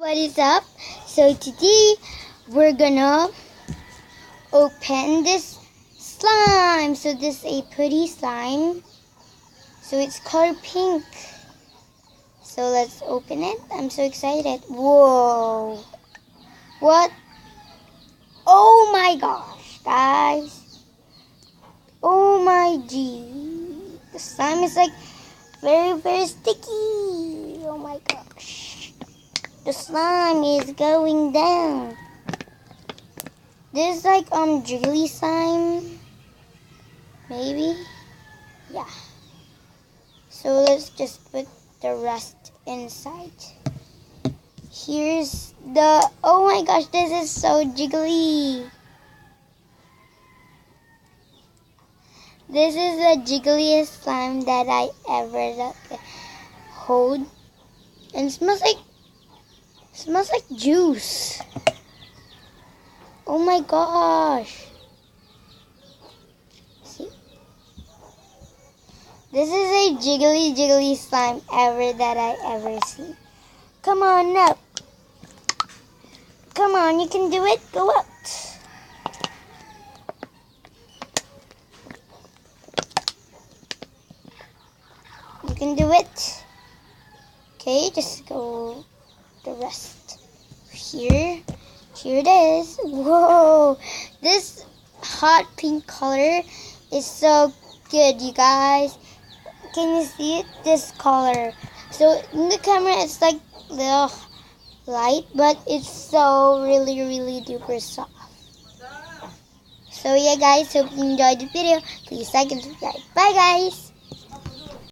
What is up? So today we're gonna open this slime. So this is a putty slime. So it's color pink. So let's open it. I'm so excited. Whoa. What? Oh my gosh, guys. Oh my gee. The slime is like very sticky. Oh my gosh. The slime is going down. This is like jiggly slime. Maybe. Yeah. So let's just put the rest inside. Here's the, oh my gosh, this is so jiggly. This is the jiggliest slime that I ever hold. And it smells like juice. Oh my gosh. See? This is a jiggly slime that I ever seen. Come on up. Come on, you can do it. Go up. You can do it. Okay, just go the rest. Here it is. Whoa, this hot pink color is so good, you guys. Can you see it? This color. So in the camera it's like little light, but it's so really duper soft. So yeah guys, hope you enjoyed the video. Please like and subscribe. Bye guys.